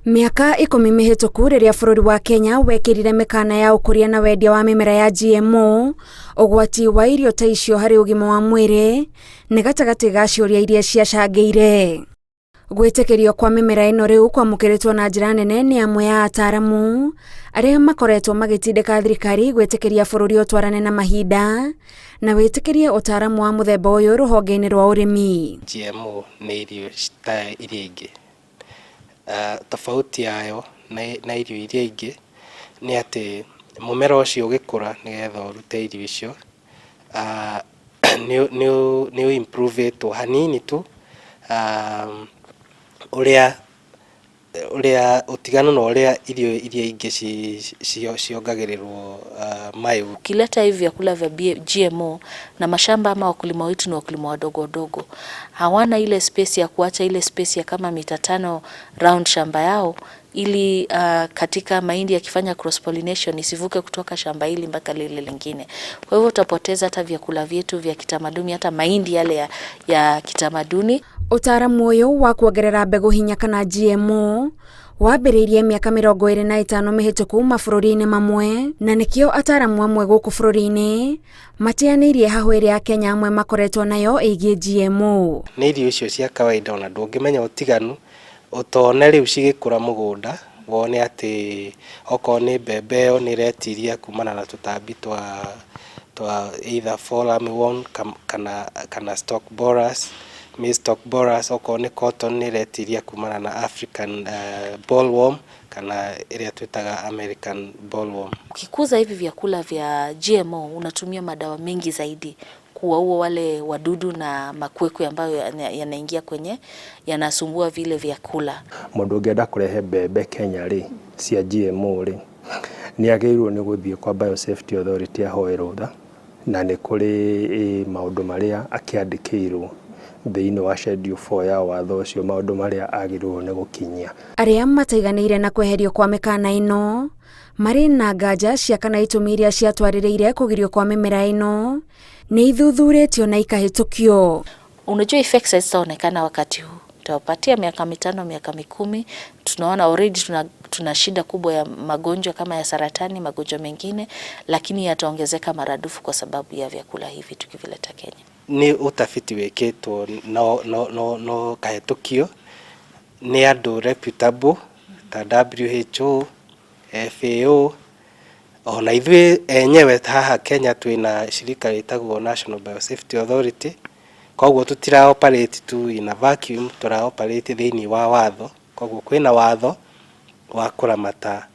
Miaka 10 mihituku riria bururi wa Kenya wekirire mĩkana ya ũkũria na wendia wa mĩmera ya GMO, ũgwati wa irio ta icio harĩ ũgima wa mwĩrĩ nĩ gatagati ga ciũria iria ciacangĩire. Gwĩtĩkĩrio kwa mĩmera ĩno rĩu kwamũkĩrĩtwo na njĩra nene nĩ amwe ya ataaramu arĩa makoretwo magĩtindĩka thirikari gwĩtĩkĩria bũrũri ũtwarane na mahinda na wĩtĩkĩrie ũtaaramu wa mũthemba ũyũ rũhonge-inĩ rwa ũrĩmi. GMO nĩ irio ta iria ingĩ. Tofauti yayo na irio iria ingĩ nĩ atĩ mũmera ũcio ũgĩkũra nĩgetha ũrute irio icio nĩ improve hanini tu ũrĩa utiganu na ũrĩa irio iria ingĩ ciongagĩrĩrwo mayo. Ukileta hivi vyakula vya GMO na mashamba ama wakulima wetu ni wakulima wadogo wadogo, hawana ile space ya kuacha ile space ya kama mita 5 round shamba yao, ili katika mahindi yakifanya cross pollination isivuke kutoka shamba hili mpaka lile lingine. Kwa hivyo utapoteza hata vyakula vyetu vya kitamaduni, hata mahindi yale ya kitamaduni. Utaaramu ũyũ wa kuongerera mbegũ hinya kana GMO wambĩrĩirie mĩaka 25 mĩhĩtũku mabũrũri-inĩ mamwe, na nĩkĩo ataaramu amwe gũkũ bũrũri-inĩ mateanĩirie hahũ ĩrĩa Kenya amwe makoretwo nayo ĩgiĩ GMO. Nĩ irio icio cia kawaida ona ndũngĩmenya ũtiganu ũtone rĩu cigĩkũra mũgũnda wone atĩ okorwo nĩ mbembe ĩyo nĩ retiria kumana na tũtambi twa either fall armyworm kana stalk borers, stalk borers. Okorwo nĩ cotton nĩ retiria kumana na African bollworm kana ĩrĩa twĩtaga American bollworm. Ukikuza hivi vyakula vya GMO unatumia madawa mengi zaidi kuwaua wale wadudu na makwekwe ambayo yanaingia kwenye yanasumbua vile vyakula. Mũndũ ũngĩenda kũrehe mbembe Kenya ri cia GMO ri nĩ agĩrĩirwo nĩ gũthiĩ kwa Biosafety Authority ahoe rũtha, na nĩ kũrĩ maũndũ marĩa akĩandĩkĩirwo thĩinĩ wa schedule 4 ya watho ũcio, maũndũ marĩa agĩrĩirwo nĩ gũkinyia. Arĩa mataiganĩire na kweherio kwa mĩkana ĩno marĩ na nganja cia kana itũmi iria ciatwarĩrĩire kũgirio kwa mĩmera ĩno nĩ ithuthurĩtio na ikahĩtũkio. Unajua effects zitaonekana wakati huu. Tutapatia miaka 5, miaka 10, tunaona already tuna shida kubwa ya magonjwa kama ya saratani, magonjwa mengine, lakini yataongezeka maradufu kwa sababu ya vyakula hivi tukivileta Kenya. Ni utafiti weketwo no kahĩtũkio nĩ andũ reputable ta WHO, FAO, ona ithuĩ enyewe haha Kenya twĩna shirika rĩtagwo National Biosafety Authority. Koguo tutira operate tu in a vacuum, tura operate thĩinĩ wa watho. Koguo kwĩna watho wa kũramata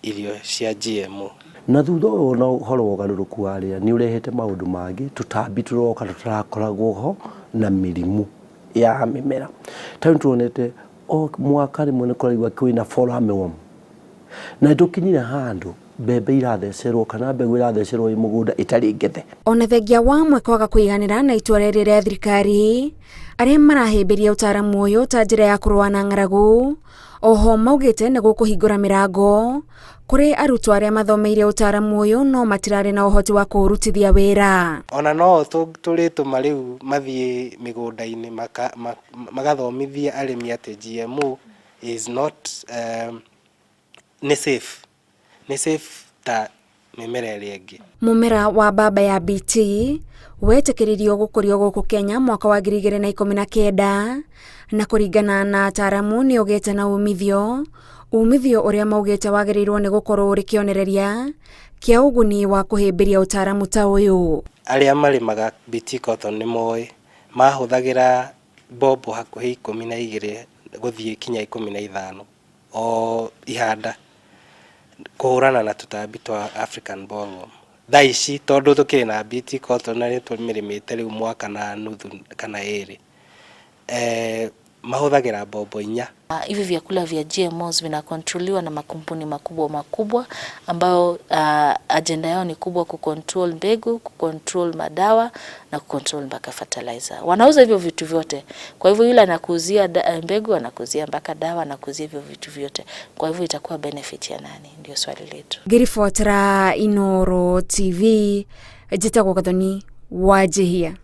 irio cia GMO. Na thutha ũyũ no ũhoro wa ũgarũrũku wa rĩera nĩ ũrehete maũndũ mangĩ, tũtambi tũroka tũtarakoragwo ho na mĩrimũ ya mĩmera. Tarĩu tuonete o mwaka rĩmwe nĩ kũraigua kwĩna fall armyworm, na tũkinyire handũ mbembe irathecerwo kana mbegũ irathecerwo ĩ mũgũnda itarĩ ngethe. Ona thengia wa mwe kwaga kũiganĩra na itua rĩrĩ rĩa thirikari, arĩa marahĩmbĩria ũtaaramu ũyũ ta njĩra ya kũrũa na ng'aragu, oho maugĩte nĩ gũkũhingũra mĩrango kũrĩ arutwo arĩa mathomeire ũtaaramu ũyũ no matirarĩ na ũhoti wa kũrutithia wĩra. Ona no tũrĩtũma rĩu mathiĩ mĩgũnda-inĩ magathomithia arĩmi atĩ GMO is not nĩ safe ta mĩmera ĩrĩa ĩngĩ. Mũmera wa mbamba ya BT wetĩkĩririo gũkũrio gũkũ Kenya mwaka wa 2019 na kũringana na ataaramu nĩ ũgĩte na umithio ũrĩa maugĩte wagĩrĩirwo nĩ gũkorwo ũrĩ kĩonereria kĩa ũguni wa kũhĩmbĩria ũtaaramu ta ũyũ. Arĩa marĩmaga BT cotton nĩ moĩ mahũthagĩra mbombo hakuhĩ 12 gũthiĩ kinya 15 o ihanda kũhũrana na tũtambi twa African bollworm. Thaa ici tondũ tũkĩrĩ na BT cotton na nĩtũmĩrĩmĩte rĩu mwaka na nuthu kana 2, mahũthagĩra mbombo 4. Hivi vyakula vya GMOs vinakontroliwa na makampuni makubwa ambayo agenda yao ni kubwa kucontrol mbegu, kucontrol madawa na kucontrol mpaka fertilizer. Wanauza hivyo vitu vyote. Kwa hivyo yule anakuzia mbegu, anakuzia mpaka dawa, anakuzia hivyo vitu vyote. Kwa hivyo itakuwa benefit ya nani? Ndio swali letu. Ngirifuatira Inooro TV, njĩtagwo Gathoni Wanjihia.